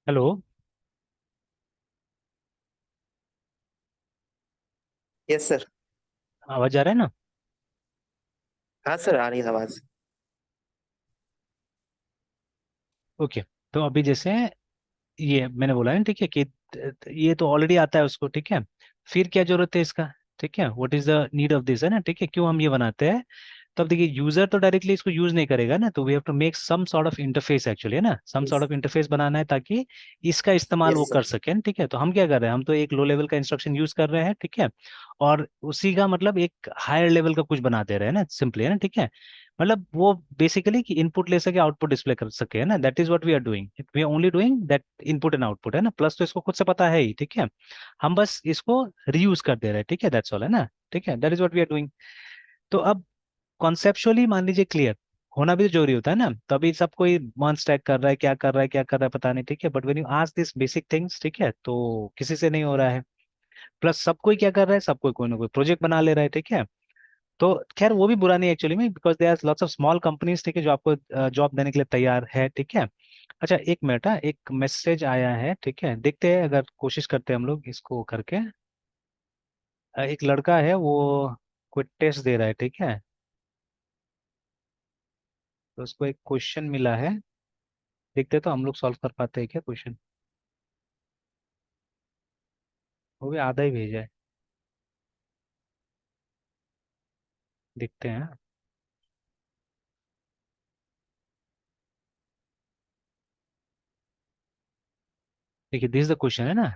हेलो। Yes sir. आवाज आ रहा है ना? हाँ सर, आ रही है आवाज। ओके। तो अभी जैसे ये मैंने बोला है ठीक है कि ये तो ऑलरेडी आता है उसको, ठीक है। फिर क्या जरूरत है इसका? ठीक है, what is the need of this, है ना, ठीक है, क्यों हम ये बनाते हैं? तो अब देखिए, यूजर तो डायरेक्टली इसको यूज नहीं करेगा ना, तो we have to make some sort of interface actually, है ना, some yes. Sort of interface बनाना है ताकि इसका इस्तेमाल वो यस कर सर। सकें, ठीक है। तो हम क्या कर रहे हैं, हम तो एक लो लेवल का इंस्ट्रक्शन यूज कर रहे हैं, ठीक है, और उसी का मतलब एक हायर लेवल का कुछ बना दे रहे हैं ना, सिंपली, है ना, ठीक है। मतलब वो बेसिकली कि इनपुट ले सके, आउटपुट डिस्प्ले कर सके, है ना, that is what we are doing, we are only doing that input and output, है ना, प्लस तो इसको खुद से पता है ही, ठीक है। हम बस इसको रीयूज कर दे रहे हैं, ठीक है, दैट्स ऑल, है ना, ठीक है, that is what we are doing. तो अब कॉन्सेप्चुअली मान लीजिए क्लियर होना भी तो जरूरी होता है ना, तभी सब कोई वन स्टैक कर रहा है, क्या कर रहा है, क्या कर रहा है पता नहीं, ठीक है, but when you ask this basic things, ठीक है, तो किसी से नहीं हो रहा है। प्लस सब कोई क्या कर रहा है, सब कोई ना कोई प्रोजेक्ट बना ले रहा है, ठीक है। तो खैर वो भी बुरा नहीं एक्चुअली में, because they are lots of small companies, ठीक है, जो आपको जॉब देने के लिए तैयार है, ठीक है। अच्छा एक मिनट, एक मैसेज आया है, ठीक है, देखते हैं, अगर कोशिश करते हैं हम लोग इसको करके। एक लड़का है वो कोई टेस्ट दे रहा है, ठीक है, तो उसको एक क्वेश्चन मिला है, देखते हैं तो हम लोग सॉल्व कर पाते हैं क्या क्वेश्चन। वो भी आधा ही भेजा है, देखते हैं। देखिए दिस द क्वेश्चन, है ना।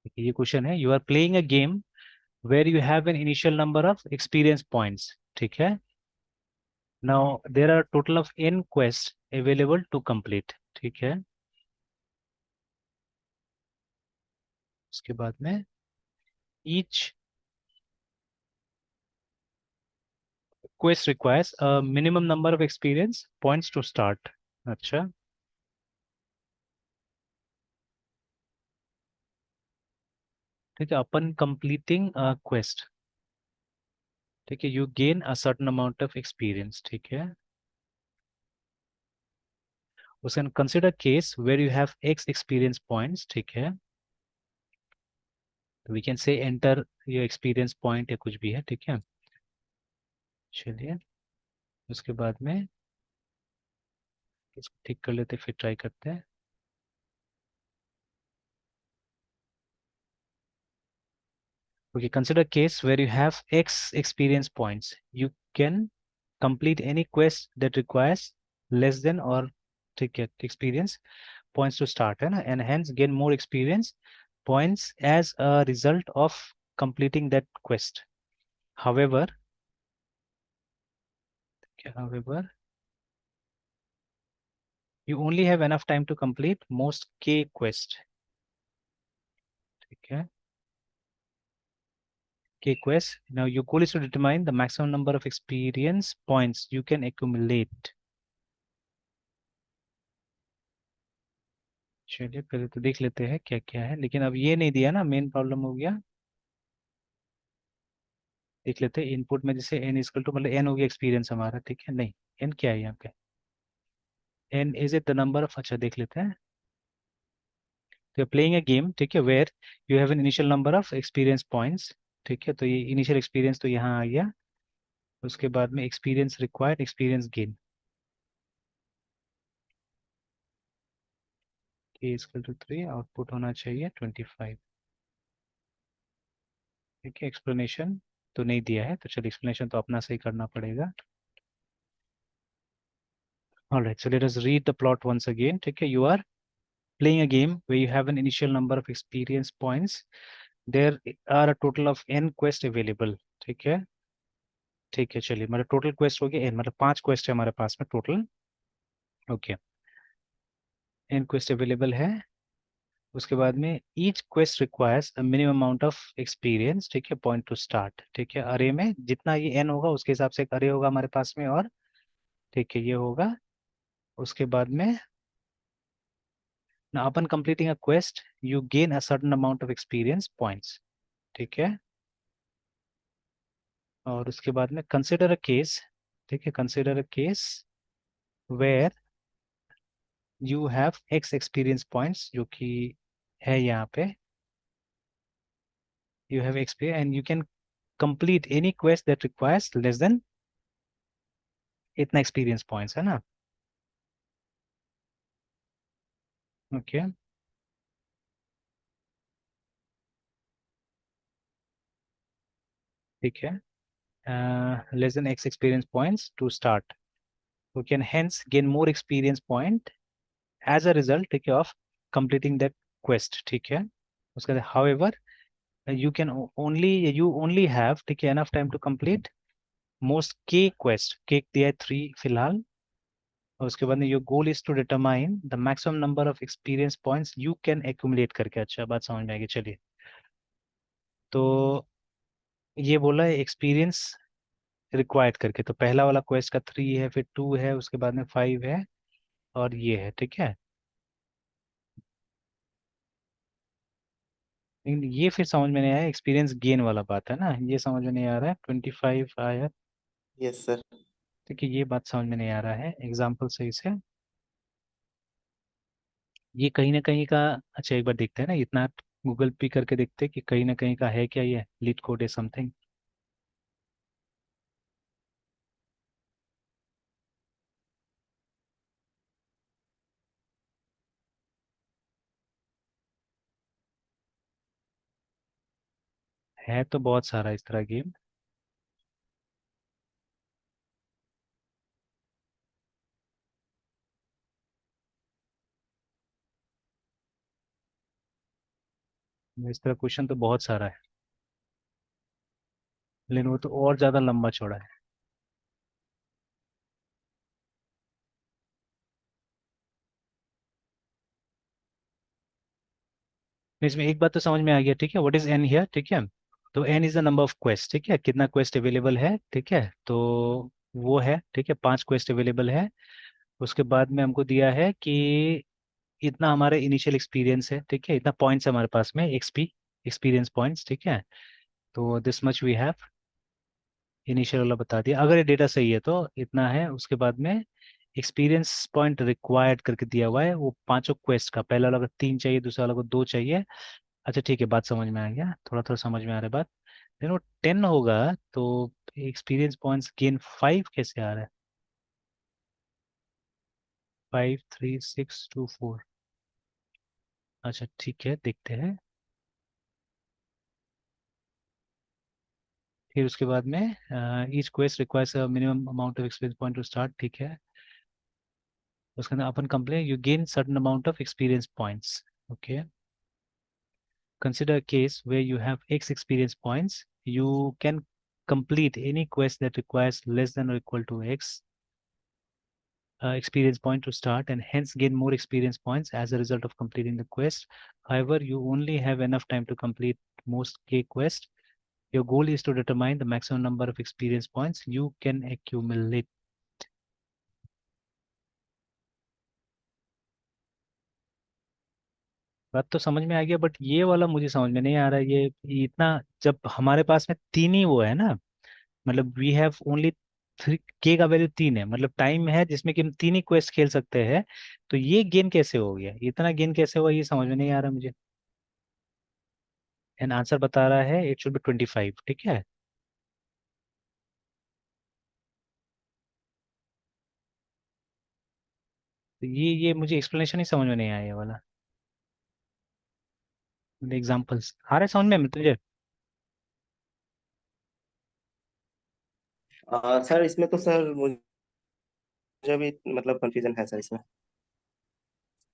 देखिए ये क्वेश्चन है, you are playing a game where you have an initial number of experience points, ठीक है। Now there are total of N quest available to complete, ठीक है। उसके बाद में each quest requires a minimum number of experience points to start। अच्छा, ठीक है, अपन completing a quest, ठीक है, you gain a certain amount of experience, ठीक है। उसके consider case where you have x experience points, ठीक है, तो we can say enter your experience point या कुछ भी है, ठीक है। चलिए, उसके बाद में इसको ठीक कर लेते, फिर ट्राई करते हैं। Okay, consider case where you have X experience points. You can complete any quest that requires less than or ticket experience points to start, है ना, and hence gain more experience points as a result of completing that quest. However, however, you only have enough time to complete most K quest. ठीक है, K quest. Now your goal is to determine the maximum number of experience points you can accumulate. चलिए पहले तो देख लेते हैं क्या क्या है, लेकिन अब ये नहीं दिया ना, मेन प्रॉब्लम हो गया। देख लेते हैं इनपुट में, जैसे एन इजकल टू, मतलब एन हो गया एक्सपीरियंस हमारा, ठीक है, नहीं, एन क्या है यहाँ पे, N is it the number of, अच्छा देख लेते हैं, तो प्लेइंग ए गेम, ठीक है, where you have an initial number of experience points, ठीक है, तो ये इनिशियल एक्सपीरियंस तो यहाँ आ गया, उसके बाद में एक्सपीरियंस रिक्वायर्ड, एक्सपीरियंस गेन, के इजकल टू 3, आउटपुट होना चाहिए 25, ठीक है, एक्सप्लेनेशन तो नहीं दिया है, तो चलिए एक्सप्लेनेशन तो अपना सही करना पड़ेगा। Alright, so let us read the plot once again. ठीक है, you are playing a game where you have an initial number of experience points. There are a total of n quest available. ठीक है, ठीक है, चलिए, मतलब total quest हो गया n, मतलब 5 क्वेस्ट है हमारे पास में total. Okay, n quest available है। उसके बाद में each quest requires a minimum amount of experience, ठीक है, पॉइंट टू स्टार्ट, ठीक है, अरे में जितना ये n होगा उसके हिसाब से एक अरे होगा हमारे पास में, और ठीक है ये होगा। उसके बाद में now upon completing a quest you gain a certain amount of experience points, ठीक है, और उसके बाद में कंसिडर अ केस, ठीक है, consider a case where you have x experience points, जो कि है यहाँ पे, you have experience and you can complete any quest that requires less than इतना एक्सपीरियंस पॉइंट्स, है ना। ओके, ठीक है, less than x experience points to start, you can hence gain more experience point as a result, ठीक है, of completing that quest, ठीक है। उसके बाद however you can only you only have, ठीक है, enough time to complete most k quest, k दिया है 3 फिलहाल, और उसके बाद में your goal is to determine the maximum number of experience points you can accumulate करके, अच्छा बात समझ में आएगी, चलिए। तो ये बोला है एक्सपीरियंस रिक्वायर्ड करके, तो पहला वाला क्वेस्ट का 3 है, फिर 2 है, उसके बाद में 5 है, और ये है, ठीक है। लेकिन ये फिर समझ में नहीं आया, एक्सपीरियंस गेन वाला बात है ना, ये समझ में नहीं आ रहा है, 25 आया, यस सर। ठीक है, ये बात समझ में नहीं आ रहा है एग्जाम्पल सही से, ये कहीं ना कहीं का, अच्छा एक बार देखते हैं ना, इतना गूगल पे करके देखते हैं कि कहीं ना कहीं का है क्या, ये लीड कोड है समथिंग। है तो बहुत सारा इस तरह गेम, इस तरह क्वेश्चन तो बहुत सारा है, लेकिन वो तो और ज्यादा लंबा चौड़ा है। तो इसमें एक बात तो समझ में आ गया, ठीक है, व्हाट इज एन हियर, ठीक है, तो n is the number of quest, ठीक है, कितना क्वेस्ट अवेलेबल है, ठीक है, तो वो है, ठीक है, 5 क्वेस्ट अवेलेबल है। उसके बाद में हमको दिया है कि इतना हमारे इनिशियल एक्सपीरियंस है, ठीक है, इतना पॉइंट्स हमारे पास में, एक्सपी, एक्सपीरियंस पॉइंट्स, ठीक है, तो this much we have, initial वाला बता दिया, अगर ये डेटा सही है तो इतना है। उसके बाद में एक्सपीरियंस पॉइंट रिक्वायर्ड करके दिया हुआ है, वो पांचों क्वेस्ट का, पहला वाला को 3 चाहिए, दूसरा वाला को 2 चाहिए, अच्छा ठीक है, बात समझ में आ गया, थोड़ा थोड़ा समझ में आ रहा है बात। लेकिन वो 10 होगा तो एक्सपीरियंस पॉइंट्स गेन 5 कैसे आ रहा है, 5 3 6 2 4, अच्छा ठीक है, देखते हैं। फिर उसके बाद में each quest requires minimum amount of experience point to start, ठीक है, उसके अंदर अपन complain you gain certain amount of experience points, okay, consider a case where you have X experience points. You can complete any quest that requires less than or equal to X experience point to start and hence gain more experience points as a result of completing the quest. However, you only have enough time to complete most K quests. Your goal is to determine the maximum number of experience points you can accumulate. बात तो समझ में आ गया, but ये वाला मुझे समझ में नहीं आ रहा है, ये इतना, जब हमारे पास में तीन ही वो है ना, मतलब वी हैव ओनली थ्री, के का वैल्यू 3 है, मतलब टाइम है जिसमें कि हम 3 ही क्वेस्ट खेल सकते हैं। तो ये गेन कैसे हो गया, इतना गेन कैसे हुआ, ये समझ में नहीं आ रहा मुझे। एंड आंसर बता रहा है इट शुड बी 25, ठीक है। तो ये मुझे एक्सप्लेनेशन ही समझ में नहीं आया ये वाला। एग्जाम्पल्स आ रहे समझ में तुझे? सर इसमें तो सर मुझे भी मतलब कंफ्यूजन है सर इसमें।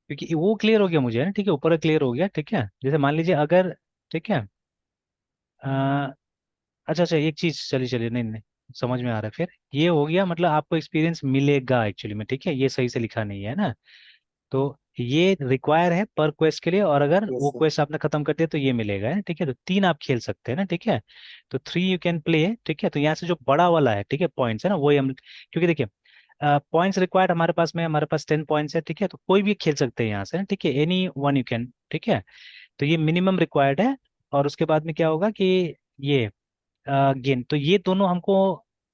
क्योंकि वो क्लियर हो गया मुझे है ना, ठीक है, ऊपर का क्लियर हो गया, ठीक है। जैसे मान लीजिए अगर, ठीक है, अच्छा अच्छा एक चीज, चलिए चलिए, नहीं नहीं, समझ में आ रहा है फिर। ये हो गया मतलब आपको एक्सपीरियंस मिलेगा एक्चुअली में, ठीक है, ये सही से लिखा नहीं है ना। तो ये रिक्वायर है पर क्वेस्ट के लिए, और अगर यस वो सर। क्वेस्ट आपने खत्म कर दिया तो ये मिलेगा है, ठीक है। तो 3 आप खेल सकते हैं ना, ठीक है। तो 3 यू कैन प्ले, ठीक है। तो यहाँ से जो बड़ा वाला है, ठीक है, पॉइंट्स है ना, वही हम, क्योंकि देखिए पॉइंट्स रिक्वायर्ड हमारे पास में, हमारे पास 10 पॉइंट्स है, ठीक है। तो कोई भी खेल सकते हैं यहाँ से, ठीक है, एनी वन यू कैन, ठीक है। तो ये मिनिमम रिक्वायर्ड है। और उसके बाद में क्या होगा कि ये गेन, तो ये दोनों हमको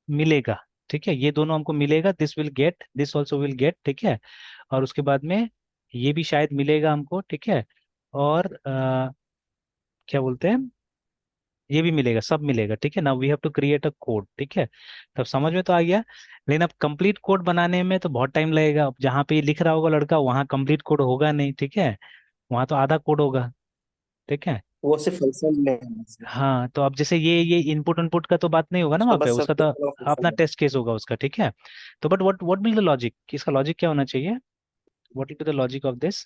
मिलेगा, ठीक है, ये दोनों हमको मिलेगा, this will get, this also will get, ठीक है। और उसके बाद में ये भी शायद मिलेगा हमको, ठीक है। और क्या बोलते हैं, ये भी मिलेगा, सब मिलेगा, ठीक है ना। We have to create a code, ठीक है। तब समझ में तो आ गया। लेकिन अब कंप्लीट कोड बनाने में तो बहुत टाइम लगेगा। अब जहाँ पे ये लिख रहा होगा लड़का, वहाँ कंप्लीट कोड होगा नहीं, ठीक है, वहाँ तो आधा कोड होगा, ठीक है। वो सिर्फ फंक्शन में है सर। हाँ, तो अब जैसे ये इनपुट इनपुट का तो बात नहीं होगा ना उसको वहाँ पे, बस सब उसका तो अपना फंक्शन है। टेस्ट केस होगा उसका, ठीक है। तो but what will the logic, इसका लॉजिक क्या होना चाहिए, what will be the logic of this.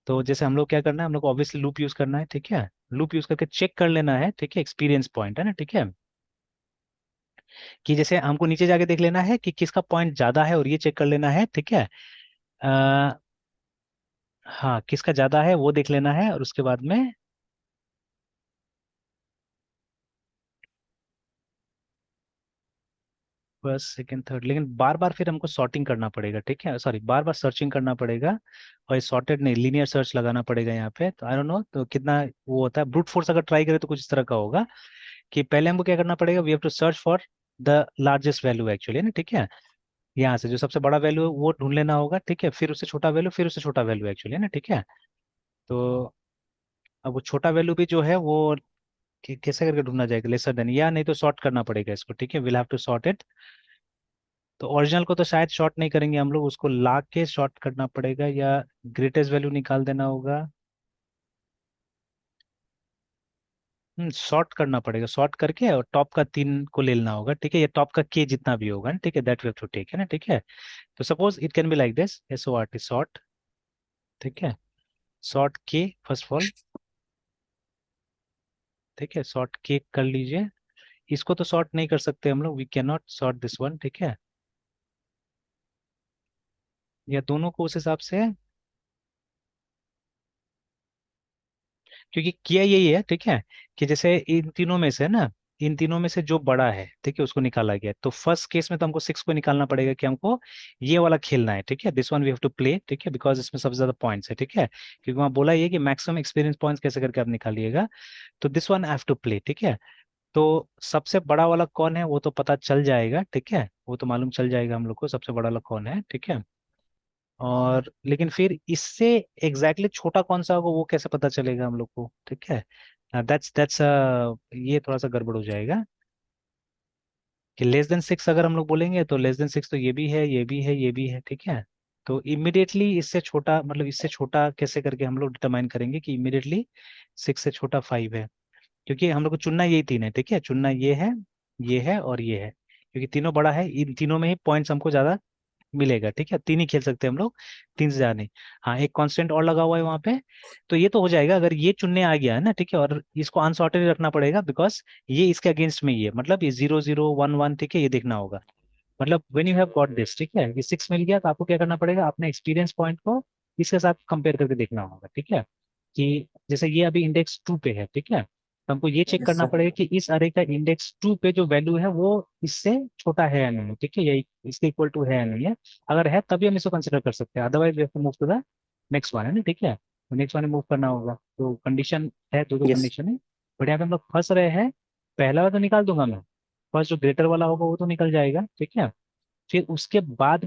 तो जैसे हम लोग क्या करना है, हम लोग को ऑब्वियसली लूप यूज करना है, ठीक है। लूप यूज करके चेक कर लेना है, ठीक है, एक्सपीरियंस पॉइंट है ना, ठीक है। कि जैसे हमको नीचे जाके देख लेना है कि किसका पॉइंट ज्यादा है, और ये चेक कर लेना है, ठीक है। हाँ, किसका ज्यादा है वो देख लेना है, और उसके बाद में फर्स्ट सेकंड थर्ड, लेकिन बार बार फिर हमको सॉर्टिंग करना पड़ेगा, ठीक है, सॉरी, बार बार सर्चिंग करना पड़ेगा। और ये सॉर्टेड नहीं, लीनियर सर्च लगाना पड़ेगा यहाँ पे। तो आई डोंट नो तो कितना वो होता है, ब्रूट फोर्स अगर ट्राई करें तो कुछ इस तरह का होगा कि पहले हमको क्या करना पड़ेगा, we have to search for the largest value actually ना, ठीक है। यहाँ से जो सबसे बड़ा वैल्यू है वो ढूंढ लेना होगा, ठीक है, फिर उससे छोटा वैल्यू, फिर उससे छोटा वैल्यू एक्चुअली ना, ठीक है। तो अब वो छोटा वैल्यू भी जो है वो कैसे करके ढूंढना जाएगा, लेसर देन, या नहीं तो सॉर्ट करना पड़ेगा इसको, ठीक है, will have to sort it. तो ओरिजिनल को तो शायद शॉर्ट नहीं करेंगे हम लोग, उसको ला के शॉर्ट करना पड़ेगा, या ग्रेटेस्ट वैल्यू निकाल देना होगा। शॉर्ट करना पड़ेगा, शॉर्ट करके और टॉप का 3 को ले लेना होगा, ठीक है, ये टॉप का के जितना भी होगा ना, ठीक है, that we have to take है ना, ठीक है। तो suppose it can be like this, S O R T, sort, ठीक है, शॉर्ट के फर्स्ट ऑफ ऑल, ठीक है, शॉर्ट के कर लीजिए। इसको तो शॉर्ट नहीं कर सकते हम लोग, we can not sort this one, ठीक है। या दोनों को उस हिसाब से, क्योंकि किया यही है, ठीक है, कि जैसे इन तीनों में से ना, इन तीनों में से जो बड़ा है, ठीक है, उसको निकाला गया। तो फर्स्ट केस में तो हमको 6 को निकालना पड़ेगा कि हमको ये वाला खेलना है, ठीक है, this one we have to play, ठीक है, बिकॉज इसमें सबसे ज्यादा पॉइंट्स है, ठीक है। क्योंकि वहाँ बोला ये कि मैक्सिमम एक्सपीरियंस पॉइंट्स कैसे करके आप निकालिएगा। तो this one I have to play, ठीक है। तो सबसे बड़ा वाला कौन है वो तो पता चल जाएगा, ठीक है, वो तो मालूम चल जाएगा हम लोग को सबसे बड़ा वाला कौन है, ठीक है। और लेकिन फिर इससे एग्जैक्टली छोटा कौन सा होगा वो कैसे पता चलेगा हम लोग को, ठीक है। दैट्स ये थोड़ा सा गड़बड़ हो जाएगा कि लेस देन 6 अगर हम लोग बोलेंगे तो लेस देन 6 तो ये भी है, ये भी है, ये भी है, ठीक है। तो इमिडिएटली इससे छोटा, मतलब इससे छोटा कैसे करके हम लोग डिटरमाइन करेंगे कि इमिडिएटली 6 से छोटा 5 है। क्योंकि हम लोग को चुनना यही 3 है, ठीक है, चुनना ये है और ये है, क्योंकि तीनों बड़ा है, इन तीनों में ही पॉइंट्स हमको ज्यादा मिलेगा, ठीक है। 3 ही खेल सकते हैं हम लोग, 3 से ज्यादा नहीं। हाँ, एक कांस्टेंट और लगा हुआ है वहां पे। तो ये तो हो जाएगा अगर ये चुनने आ गया है ना, ठीक है, और इसको अनसॉर्टेड रखना पड़ेगा बिकॉज ये इसके अगेंस्ट में ही है, मतलब ये 0 0 1 1, ठीक है, ये देखना होगा। मतलब when you have got this, ठीक है, ये 6 मिल गया, तो आपको क्या करना पड़ेगा, अपने एक्सपीरियंस पॉइंट को इसके साथ कंपेयर करके देखना होगा, ठीक है। कि जैसे ये अभी इंडेक्स 2 पे है, ठीक है, तो हमको ये चेक यस करना सर। पड़ेगा कि इस अरे का इंडेक्स 2 पे जो वैल्यू है वो इससे छोटा है या नहीं, ठीक है, या इसके इक्वल टू है या नहीं है। अगर है तभी हम इसको कंसिडर कर सकते हैं, otherwise we have to move to the next one, है ना, ठीक है। तो नेक्स्ट वन में मूव करना होगा, तो कंडीशन है, दो दो यस। कंडीशन है। बट यहाँ पे हम लोग फंस रहे हैं, पहला वाला तो निकाल दूंगा मैं, फर्स्ट जो ग्रेटर वाला होगा वो तो निकल जाएगा, ठीक है। फिर उसके बाद